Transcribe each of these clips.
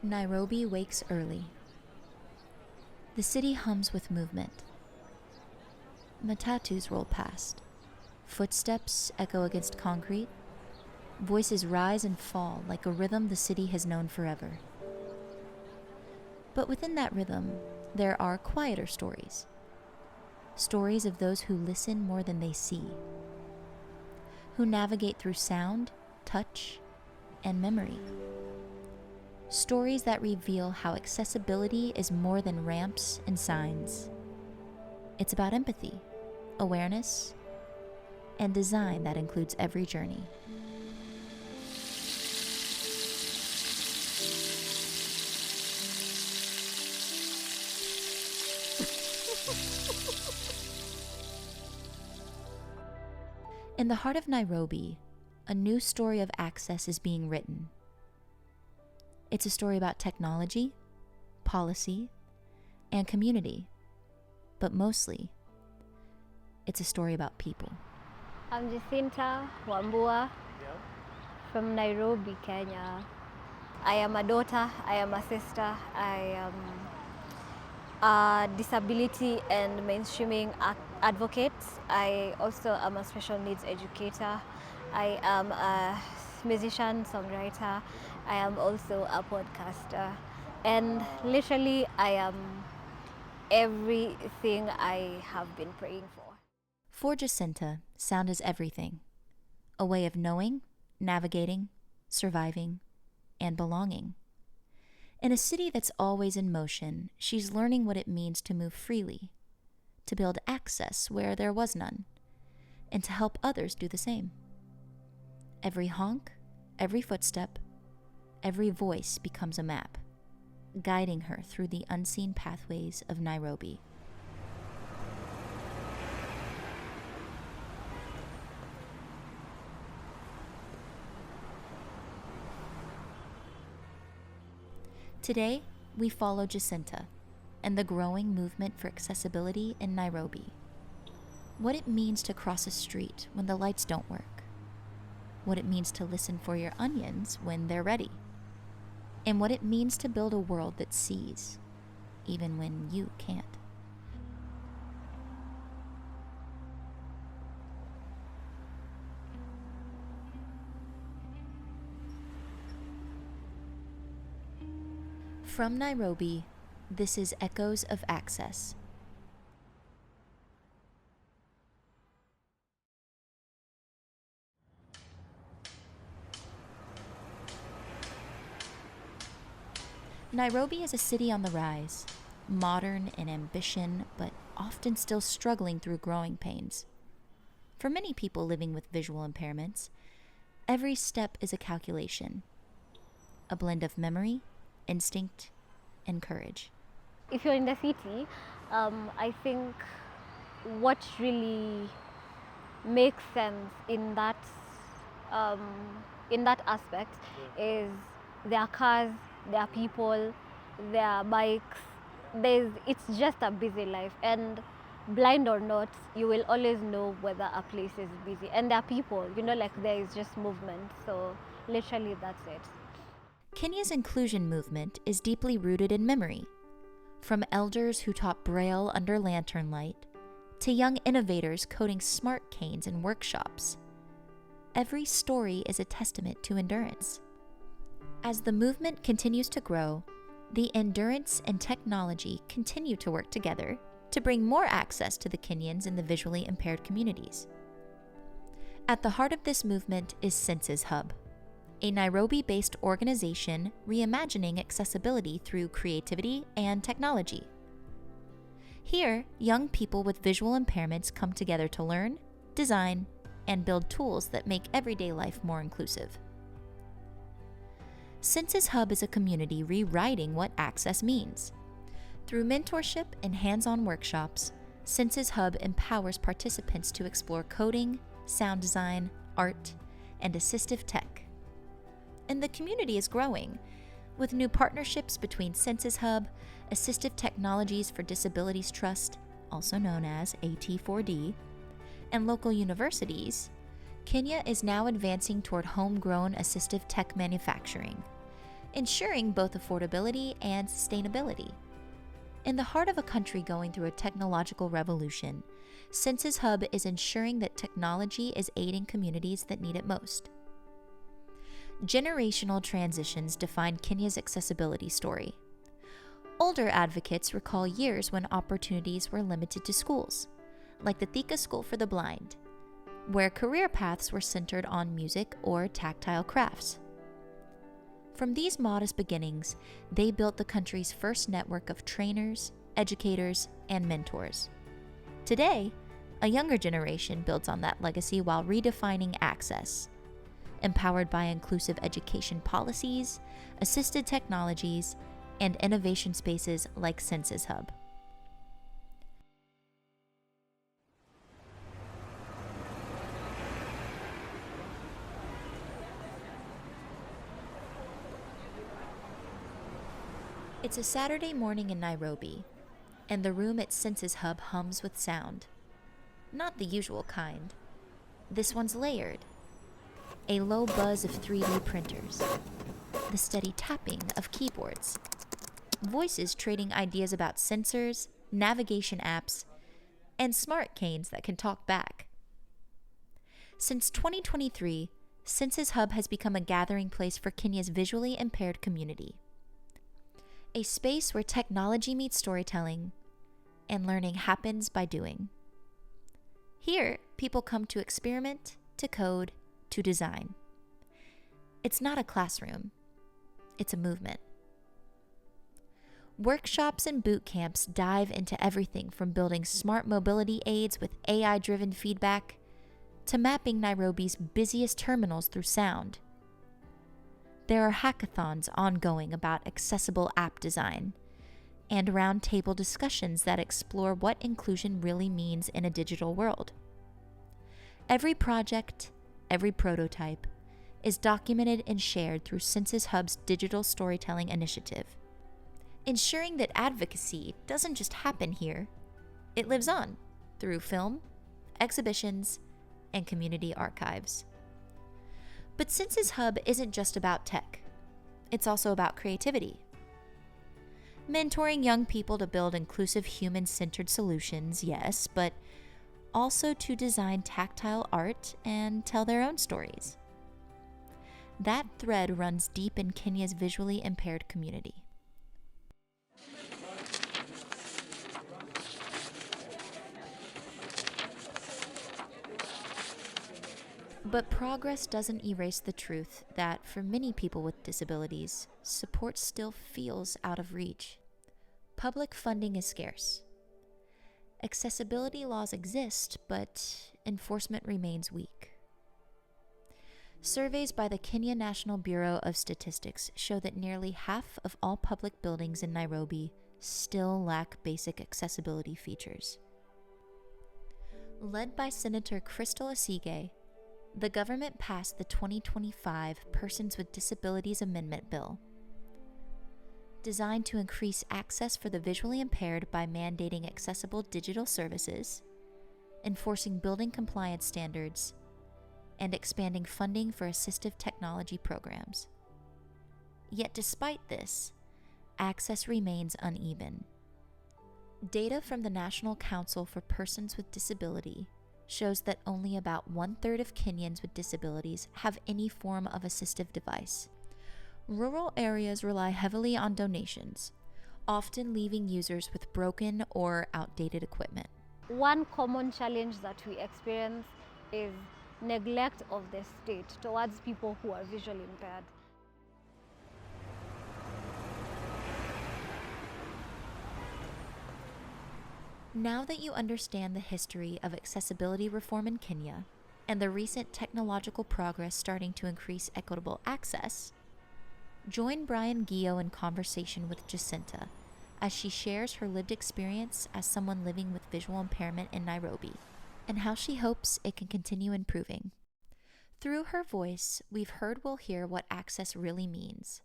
Nairobi wakes early. The city hums with movement. Matatus roll past. Footsteps echo against concrete. Voices rise and fall like a rhythm the city has known forever. But within that rhythm, there are quieter stories. Stories of those who listen more than they see. Who navigate through sound, touch, and memory. Stories that reveal how accessibility is more than ramps and signs. It's about empathy, awareness, and design that includes every journey. In the heart of Nairobi, a new story of access is being written. It's a story about technology, policy, and community, but mostly, it's a story about people. I'm Jacinta Wambua from Nairobi, Kenya. I am a daughter, I am a sister, I am a disability and mainstreaming advocate. I also am a special needs educator. I am a musician, songwriter. I am also a podcaster. And literally, I am everything I have been praying for. For Jacinta, sound is everything. A way of knowing, navigating, surviving, and belonging. In a city that's always in motion, she's learning what it means to move freely, to build access where there was none, and to help others do the same. Every honk, every footstep, every voice becomes a map, guiding her through the unseen pathways of Nairobi. Today, we follow Jacinta and the growing movement for accessibility in Nairobi. What it means to cross a street when the lights don't work. What it means to listen for your onions when they're ready. And what it means to build a world that sees, even when you can't. From Nairobi, this is Echoes of Access. Nairobi is a city on the rise, modern in ambition, but often still struggling through growing pains. For many people living with visual impairments, every step is a calculation, a blend of memory, instinct, and courage. If you're in the city, I think what really makes sense in that aspect is there are cars, there are people, there are bikes. It's just a busy life, and blind or not, you will always know whether a place is busy. And there are people, like there is just movement. So literally, that's it. Kenya's inclusion movement is deeply rooted in memory. From elders who taught Braille under lantern light, to young innovators coding smart canes in workshops. Every story is a testament to endurance. As the movement continues to grow, the endurance and technology continue to work together to bring more access to the Kenyans in the visually impaired communities. At the heart of this movement is Senses Hub, a Nairobi-based organization reimagining accessibility through creativity and technology. Here, young people with visual impairments come together to learn, design, and build tools that make everyday life more inclusive. Senses Hub is a community rewriting what access means. Through mentorship and hands-on workshops, Senses Hub empowers participants to explore coding, sound design, art, and assistive tech. And the community is growing, with new partnerships between Senses Hub, Assistive Technologies for Disabilities Trust, also known as AT4D, and local universities. Kenya is now advancing toward homegrown assistive tech manufacturing, ensuring both affordability and sustainability. In the heart of a country going through a technological revolution, Census Hub is ensuring that technology is aiding communities that need it most. Generational transitions define Kenya's accessibility story. Older advocates recall years when opportunities were limited to schools, like the Thika School for the Blind, where career paths were centered on music or tactile crafts. From these modest beginnings, they built the country's first network of trainers, educators, and mentors. Today, a younger generation builds on that legacy while redefining access, empowered by inclusive education policies, assisted technologies, and innovation spaces like Census Hub. It's a Saturday morning in Nairobi, and the room at Census Hub hums with sound. Not the usual kind. This one's layered. A low buzz of 3D printers, the steady tapping of keyboards, voices trading ideas about sensors, navigation apps, and smart canes that can talk back. Since 2023, Census Hub has become a gathering place for Kenya's visually impaired community. A space where technology meets storytelling and learning happens by doing. Here, people come to experiment, to code, to design. It's not a classroom, it's a movement. Workshops and boot camps dive into everything from building smart mobility aids with AI-driven feedback to mapping Nairobi's busiest terminals through sound. There are hackathons ongoing about accessible app design and roundtable discussions that explore what inclusion really means in a digital world. Every project, every prototype, is documented and shared through Census Hub's digital storytelling initiative, ensuring that advocacy doesn't just happen here, it lives on through film, exhibitions, and community archives. But Census Hub isn't just about tech. It's also about creativity. Mentoring young people to build inclusive human-centered solutions, yes, but also to design tactile art and tell their own stories. That thread runs deep in Kenya's visually impaired community. But progress doesn't erase the truth that, for many people with disabilities, support still feels out of reach. Public funding is scarce. Accessibility laws exist, but enforcement remains weak. Surveys by the Kenya National Bureau of Statistics show that nearly half of all public buildings in Nairobi still lack basic accessibility features. Led by Senator Crystal Asige, the government passed the 2025 Persons with Disabilities Amendment Bill, designed to increase access for the visually impaired by mandating accessible digital services, enforcing building compliance standards, and expanding funding for assistive technology programs. Yet despite this, access remains uneven. Data from the National Council for Persons with Disability shows that only about 1/3 of Kenyans with disabilities have any form of assistive device. Rural areas rely heavily on donations, often leaving users with broken or outdated equipment. One common challenge that we experience is neglect of the state towards people who are visually impaired. Now that you understand the history of accessibility reform in Kenya and the recent technological progress starting to increase equitable access, join Brian Gillo in conversation with Jacinta as she shares her lived experience as someone living with visual impairment in Nairobi and how she hopes it can continue improving. Through her voice, we've heard we'll hear what access really means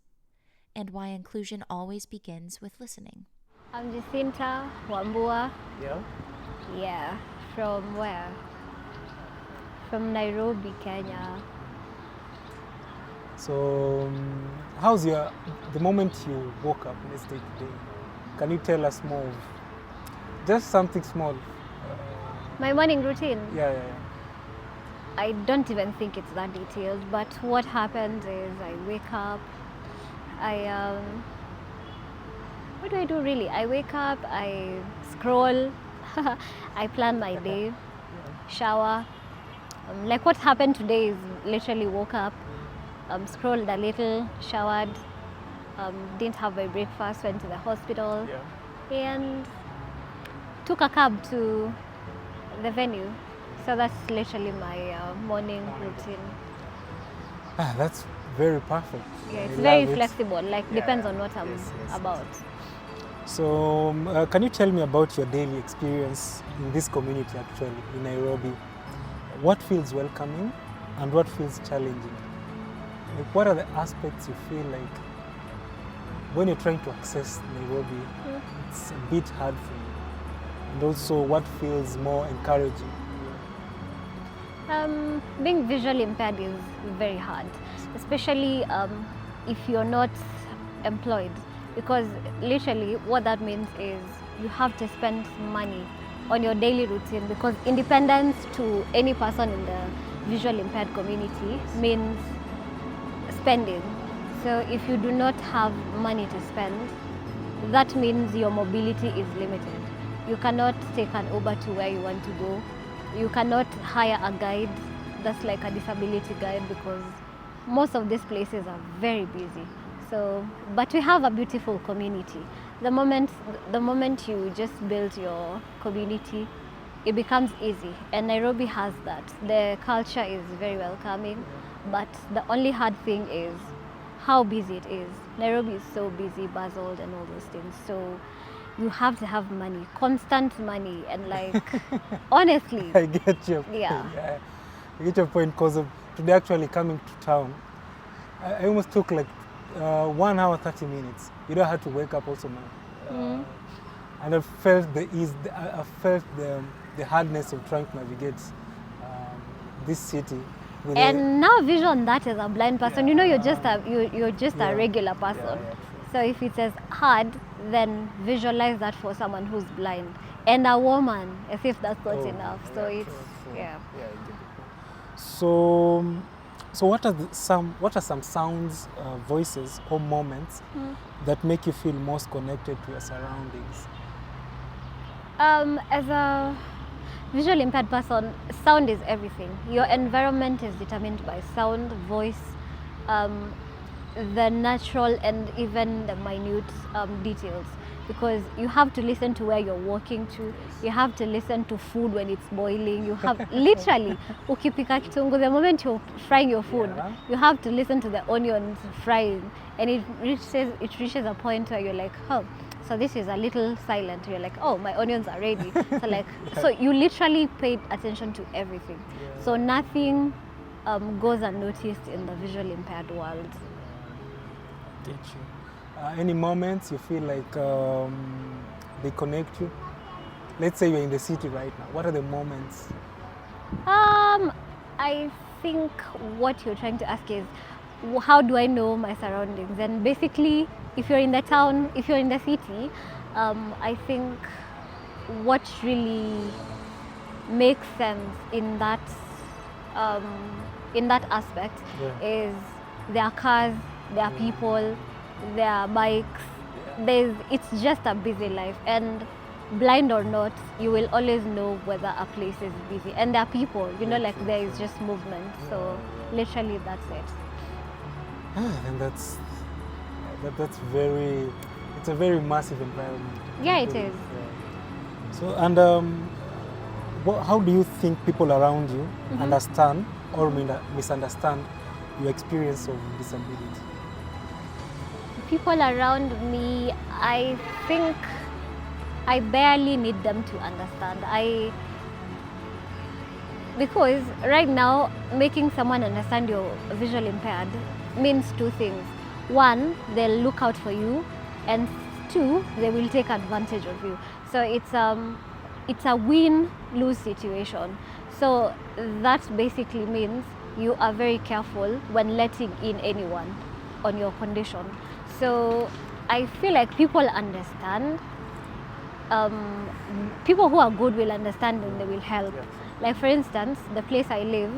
and why inclusion always begins with listening. I'm Jacinta Wambua. Yeah? Yeah, from where? From Nairobi, Kenya. So, how's the moment you woke up, let's take today? Can you tell us more of just something small? My morning routine. Yeah. I don't even think it's that detailed, but what happens is I wake up, what do I do really? I wake up, I scroll, I plan my day, shower. Like what happened today is literally woke up, scrolled a little, showered, didn't have my breakfast, went to the hospital, and took a cab to the venue. So that's literally my morning routine. That's very perfect. Yeah, it's very flexible, like depends on what I'm about. So can you tell me about your daily experience in this community actually, in Nairobi? What feels welcoming and what feels challenging? Like what are the aspects you feel like when you're trying to access Nairobi, it's a bit hard for you? And also what feels more encouraging? Being visually impaired is very hard, especially if you're not employed, because literally what that means is you have to spend money on your daily routine, because independence to any person in the visually impaired community means spending. So if you do not have money to spend, that means your mobility is limited. You cannot take an Uber to where you want to go. You cannot hire a guide that's like a disability guide, because most of these places are very busy. So, but we have a beautiful community. The moment you just build your community, it becomes easy. And Nairobi has that. The culture is very welcoming, but the only hard thing is how busy it is. Nairobi is so busy, buzzed and all those things. So you have to have money, constant money, and like, honestly. I get your point. Yeah. I get your point, because today actually coming to town, I almost took like 1 hour 30 minutes. You don't have to wake up also now. And I felt the ease, I felt the hardness of trying to navigate this city. And now vision that as a blind person, you know, you're just a regular person. So if it says hard, then visualize that for someone who's blind, and a woman, as if that's not enough. So it's So what are some sounds, voices, or moments that make you feel most connected to your surroundings? As a visually impaired person, sound is everything. Your environment is determined by sound, voice, the natural and even the minute details, because you have to listen to where you're walking to, you have to listen to food when it's boiling, you have literally, ukipika kitungu, the moment you're frying your food, you have to listen to the onions frying, and it reaches a point where you're like, oh, so this is a little silent. You're like, oh, my onions are ready. So like, so you literally paid attention to everything. So nothing goes unnoticed in the visually impaired world. Get you. Any moments you feel like they connect you? Let's say you're in the city right now. What are the moments? I think what you're trying to ask is, how do I know my surroundings? And basically, if you're in the town, if you're in the city, I think what really makes sense in that aspect is there are cars, there are people, there are bikes. It's just a busy life, and blind or not, you will always know whether a place is busy. And there are people, you know, like there is just movement. So literally, that's it. And that's very, it's a very massive environment. Yeah, it is. So, and how do you think people around you understand or misunderstand your experience of disability? People around me, I think I barely need them to understand. Because right now, making someone understand you're visually impaired means two things. One, they'll look out for you, and two, they will take advantage of you. So it's a win-lose situation. So that basically means you are very careful when letting in anyone on your condition. So I feel like people understand. People who are good will understand and they will help. Like for instance, the place I live,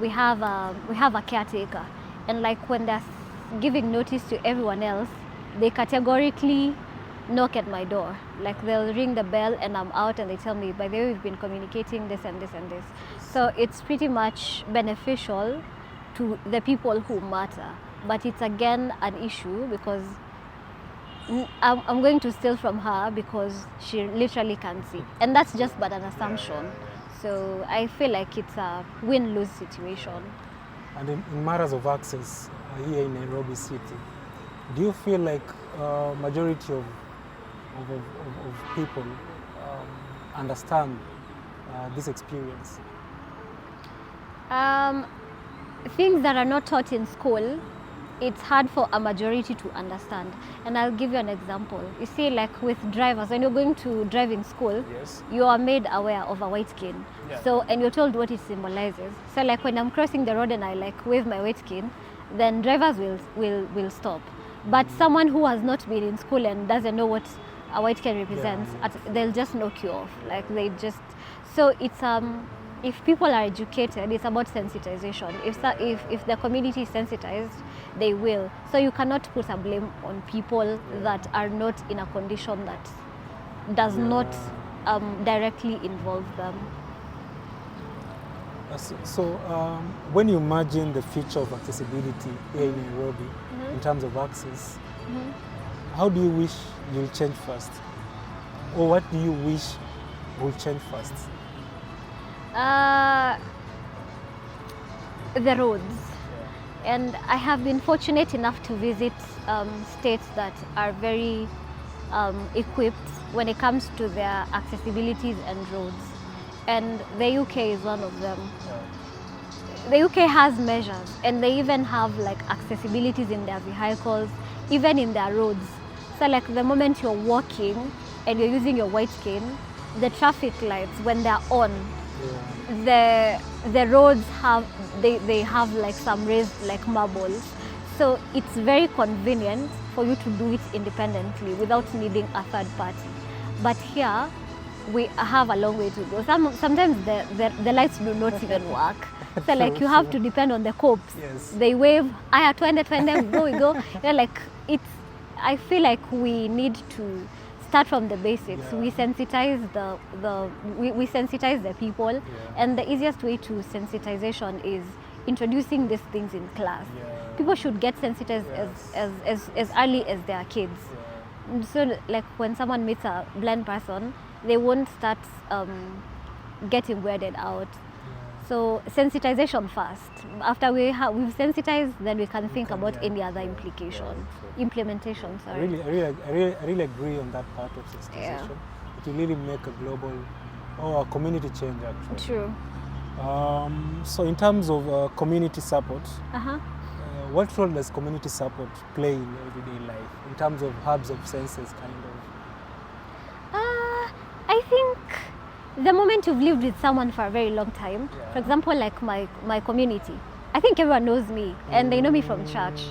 we have a caretaker, and like when they're giving notice to everyone else, they categorically knock at my door. Like they'll ring the bell and I'm out, and they tell me, by the way, we've been communicating this and this and this. So it's pretty much beneficial to the people who matter. But it's again an issue because I'm going to steal from her because she literally can't see. And that's just but an assumption. So I feel like it's a win-lose situation. And in matters of access here in Nairobi City, do you feel like majority of people understand this experience? Things that are not taught in school, it's hard for a majority to understand. And I'll give you an example. You see, like with drivers, when you're going to driving school, you are made aware of a white cane. So, and you're told what it symbolizes. So like when I'm crossing the road and I like wave my white cane, then drivers will stop. But someone who has not been in school and doesn't know what a white cane represents, they'll just knock you off. Like they just, so it's if people are educated, it's about sensitization. If the community is sensitized, they will. So you cannot put a blame on people that are not in a condition that does not directly involve them. So when you imagine the future of accessibility here in Nairobi, in terms of access, how do you wish you'll change first? Or what do you wish will change first? The roads. And I have been fortunate enough to visit states that are very equipped when it comes to their accessibilities and roads. And the UK is one of them. The UK has measures, and they even have like accessibilities in their vehicles, even in their roads. So like the moment you're walking and you're using your white cane, the traffic lights, when they're on, the roads have they have like some raised like marbles, so it's very convenient for you to do it independently without needing a third party. But here we have a long way to go. Sometimes the lights do not even work, so like you have to depend on the cops. They wave, aya twende go we go. Like it's, I feel like we need to start from the basics. We sensitize we sensitize the people, and the easiest way to sensitization is introducing these things in class. People should get sensitized as early as they are kids. So like when someone meets a blind person, they won't start getting weirded out. So sensitization first. After we've sensitized, then we can think about any other implementation. Sorry. I really agree on that part of sensitization. It will really make a global or a community change actually. True. So in terms of community support, what role does community support play in everyday life in terms of hubs of senses kind of? I think the moment you've lived with someone for a very long time, for example, like my community, I think everyone knows me and they know me from church.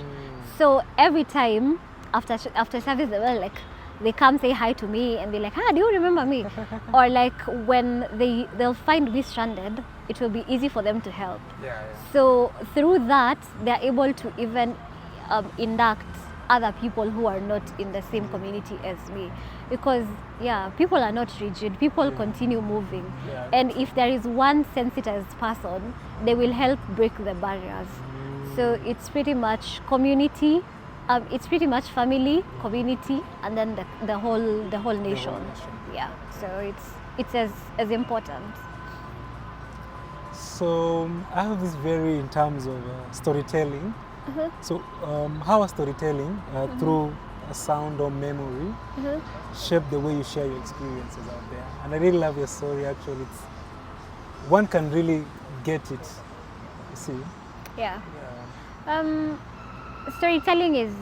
So every time after service, they come say hi to me and be like, do you remember me? Or like when they'll find me stranded, it will be easy for them to help. So through that, they're able to even induct other people who are not in the same community as me, because people are not rigid, people continue moving, and if there is one sensitized person, they will help break the barriers. So it's pretty much community, it's pretty much family, community, and then the whole nation. So it's as important. So I have this very in terms of storytelling. So how is storytelling through a sound or memory shape the way you share your experiences out there? And I really love your story actually. One can really get it, you see. Storytelling is,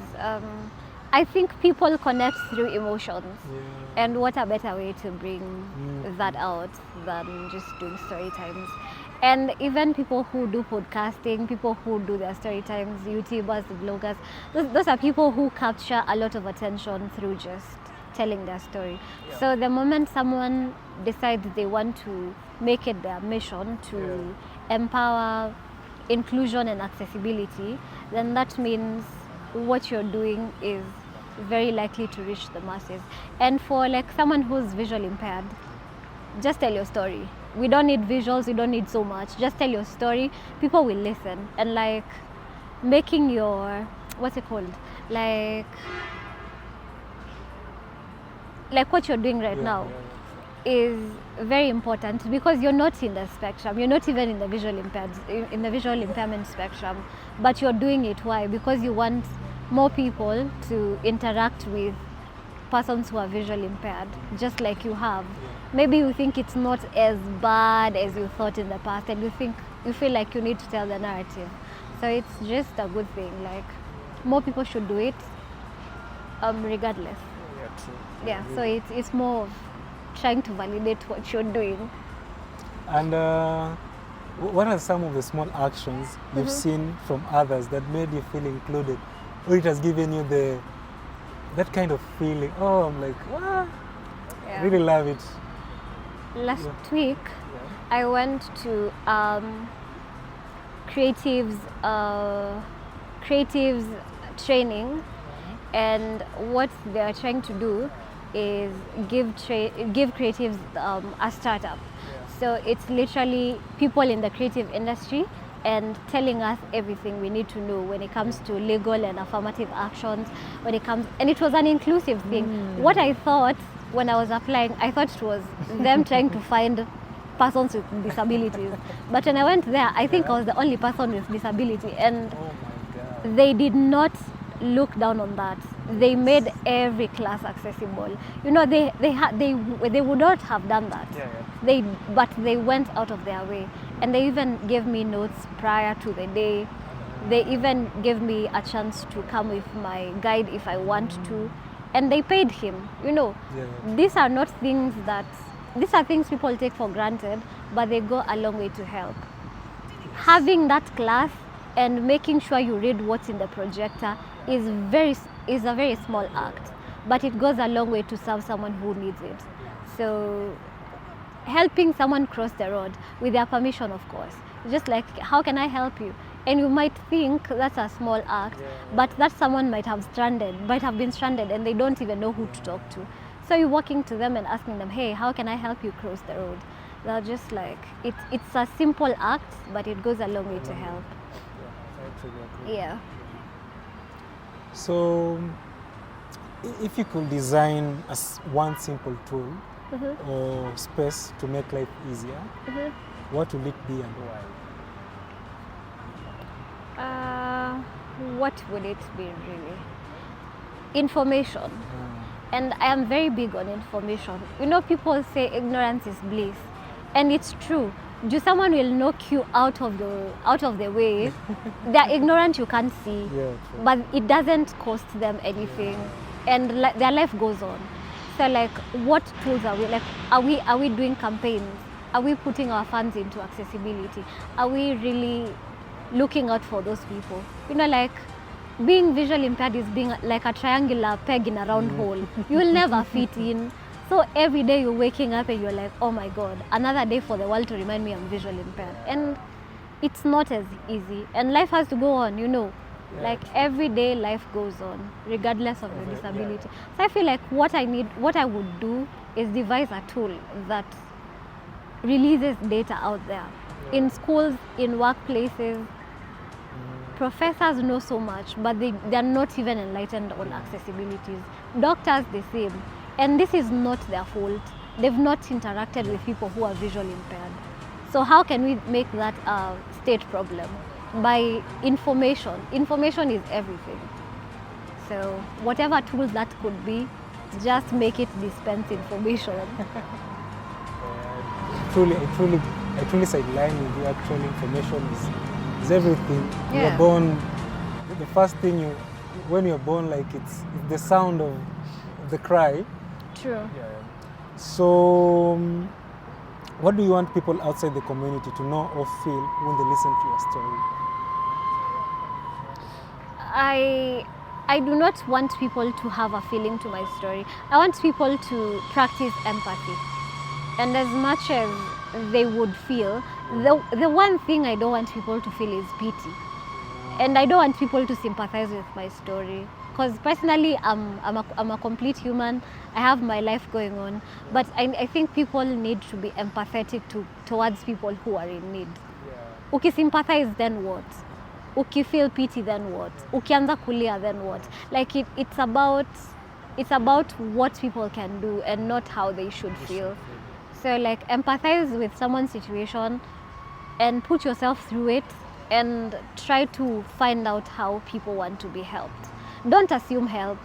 I think people connect through emotions, and what a better way to bring that out than just doing story times. And even people who do podcasting, people who do their story times, YouTubers, bloggers, those are people who capture a lot of attention through just telling their story. Yeah. So the moment someone decides they want to make it their mission to empower inclusion and accessibility, then that means what you're doing is very likely to reach the masses. And for like someone who's visually impaired, just tell your story. We don't need visuals, we don't need so much. Just tell your story, people will listen. And like making your, what's it called? Like what you're doing right now is very important, because you're not in the spectrum, you're not even in the visual impairment spectrum, but you're doing it. Why? Because you want more people to interact with persons who are visually impaired, just like you have. Maybe you think it's not as bad as you thought in the past, and you feel like you need to tell the narrative. So it's just a good thing. Like more people should do it, regardless. Yeah, true. Yeah. So it's more of trying to validate what you're doing. And what are some of the small actions you've seen from others that made you feel included, or it has given you that kind of feeling? Oh, I'm like, wow, I really love it. Last week, I went to creatives training, and what they are trying to do is give creatives a startup. So it's literally people in the creative industry and telling us everything we need to know when it comes to legal and affirmative actions, and it was an inclusive thing. What I thought when I was applying, I thought it was them trying to find persons with disabilities. But when I went there, I think I was the only person with disability, and they did not look down on that. They made every class accessible. You know, they would not have done that. But they went out of their way, and they even gave me notes prior to the day. They even gave me a chance to come with my guide if I want to, and they paid him. You know, these are not things these are things people take for granted, but they go a long way to help. Having that class and making sure you read what's in the projector is a very small act, but it goes a long way to serve someone who needs it. So helping someone cross the road with their permission, of course. Just like, how can I help you? And you might think that's a small act, but that someone might have been stranded, and they don't even know who to talk to. So you're walking to them and asking them, hey, how can I help you cross the road? They're just like, it's a simple act, but it goes a long way to help. Yeah. So, if you could design one simple tool or space to make life easier, what would it be and why? What would it be really? Information. And I am very big on information. You know, people say ignorance is bliss, and it's true. Someone will knock you out of the way. They're ignorant, you can't see, but it doesn't cost them anything, and their life goes on. So like, what tools are we like? Are we doing campaigns? Are we putting our funds into accessibility? Are we really looking out for those people? You know, like, being visually impaired is being like a triangular peg in a round hole. You will never fit in. So every day you're waking up and you're like, oh my God, another day for the world to remind me I'm visually impaired. And it's not as easy. And life has to go on, you know. Like every day life goes on, regardless of your disability. So I feel like what I would do is devise a tool that releases data out there. In schools, in workplaces, professors know so much, but they're not even enlightened on accessibilities. Doctors, the same. And this is not their fault. They've not interacted with people who are visually impaired. So how can we make that a state problem? By information. Information is everything. So whatever tools that could be, just make it dispense information. I truly sideline with you. Actual information is everything. You're born, the first thing when you're born, like it's the sound of the cry. True. So What do you want people outside the community to know or feel when they listen to your story? I do not want people to have a feeling to my story. I want people to practice empathy. And as much as they would feel, the one thing I don't want people to feel is pity. And I don't want people to sympathize with my story. Because personally, I'm a complete human. I have my life going on. But I think people need to be empathetic towards people who are in need. Ukisympathize, then what? Ukifeel pity, then what? Ukianza kulia, then what? Like it's about what people can do and not how they should feel. So like empathize with someone's situation and put yourself through it and try to find out how people want to be helped. Don't assume help.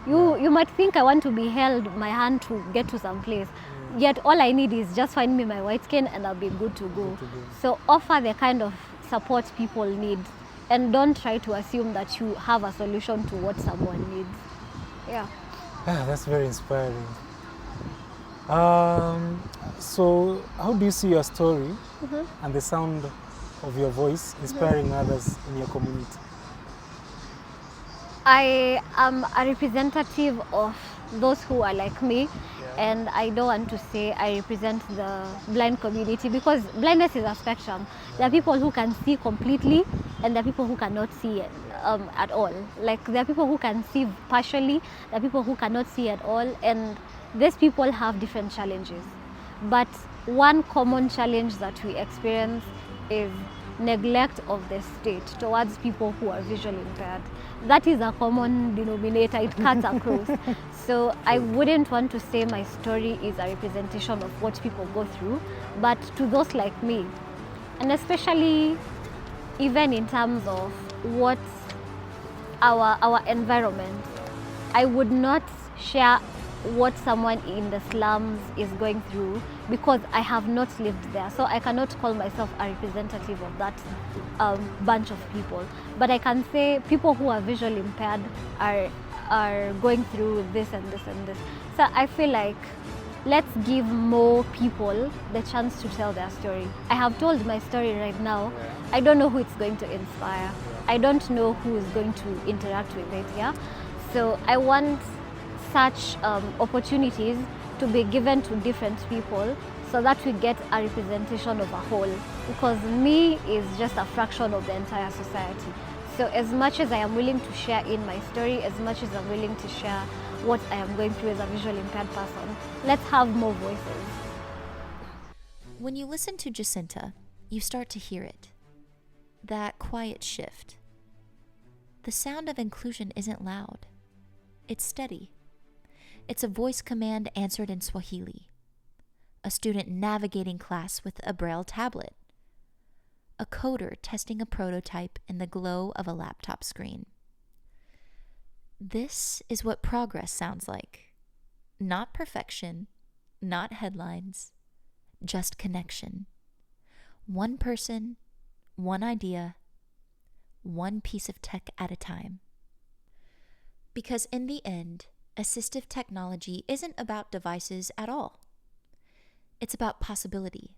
You might think I want to be held my hand to get to some place. Yet all I need is just find me my white skin and I'll be good to go. So offer the kind of support people need and don't try to assume that you have a solution to what someone needs. Yeah. That's very inspiring. So how do you see your story and the sound of your voice inspiring others in your community? I am a representative of those who are like me, and I don't want to say I represent the blind community because blindness is a spectrum. There are people who can see completely and there are people who cannot see at all. Like there are people who can see partially, there are people who cannot see at all, and these people have different challenges. But one common challenge that we experience is neglect of the state towards people who are visually impaired. That is a common denominator, it cuts across. So I wouldn't want to say my story is a representation of what people go through, but to those like me, and especially even in terms of what our environment, I would not share what someone in the slums is going through because I have not lived there. So I cannot call myself a representative of that bunch of people. But I can say people who are visually impaired are going through this and this and this. So I feel like let's give more people the chance to tell their story. I have told my story right now. I don't know who it's going to inspire. I don't know who is going to interact with it, yeah? So I want such opportunities to be given to different people so that we get a representation of a whole, because me is just a fraction of the entire society. So as much as I am willing to share in my story, as much as I'm willing to share what I am going through as a visually impaired person, let's have more voices. When you listen to Jacinta, you start to hear it. That quiet shift. The sound of inclusion isn't loud. It's steady. It's a voice command answered in Swahili. A student navigating class with a Braille tablet. A coder testing a prototype in the glow of a laptop screen. This is what progress sounds like. Not perfection, not headlines, just connection. One person, one idea, one piece of tech at a time. Because in the end, assistive technology isn't about devices at all. It's about possibility,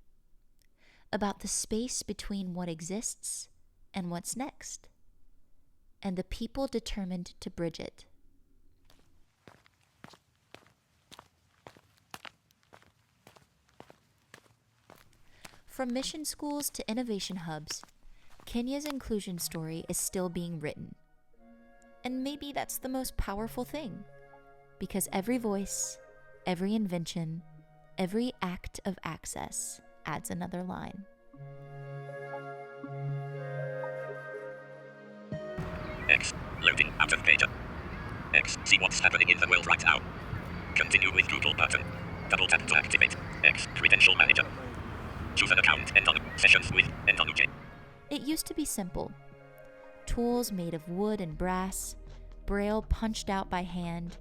about the space between what exists and what's next, and the people determined to bridge it. From mission schools to innovation hubs, Kenya's inclusion story is still being written. And maybe that's the most powerful thing, because every voice, every invention, every act of access adds another line. X. Loading out of data. X. See what's happening in the world right now. Continue with Google button. Double tap to activate. X. Credential manager. Choose an account and on sessions with and on UK. It used to be simple. Tools made of wood and brass, Braille punched out by hand.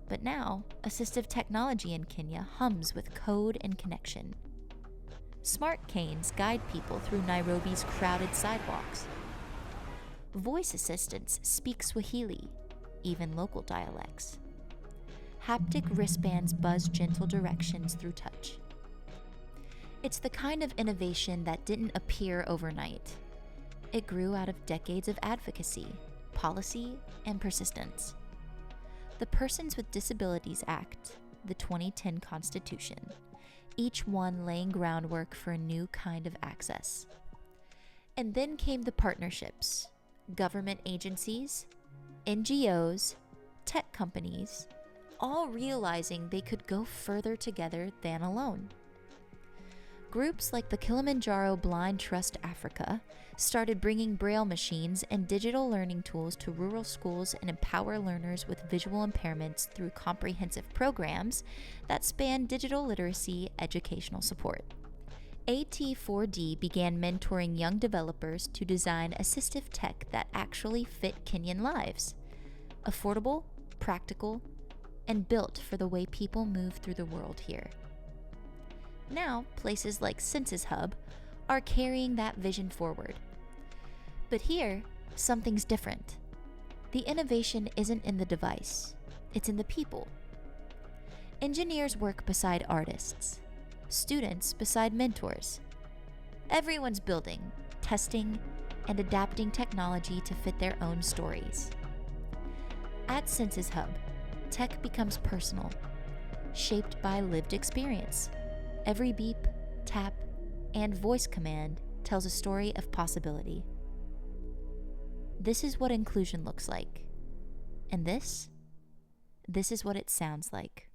But now, assistive technology in Kenya hums with code and connection. Smart canes guide people through Nairobi's crowded sidewalks. Voice assistants speak Swahili, even local dialects. Haptic wristbands buzz gentle directions through touch. It's the kind of innovation that didn't appear overnight. It grew out of decades of advocacy, policy, and persistence. The Persons with Disabilities Act, the 2010 Constitution, each one laying groundwork for a new kind of access. And then came the partnerships, government agencies, NGOs, tech companies, all realizing they could go further together than alone. Groups like the Kilimanjaro Blind Trust Africa started bringing Braille machines and digital learning tools to rural schools and empower learners with visual impairments through comprehensive programs that span digital literacy educational support. AT4D began mentoring young developers to design assistive tech that actually fit Kenyan lives. Affordable, practical, and built for the way people move through the world here. Now, places like Census Hub are carrying that vision forward. But here, something's different. The innovation isn't in the device, it's in the people. Engineers work beside artists, students beside mentors. Everyone's building, testing, and adapting technology to fit their own stories. At Census Hub, tech becomes personal, shaped by lived experience. Every beep, tap, and voice command tells a story of possibility. This is what inclusion looks like. And this is what it sounds like.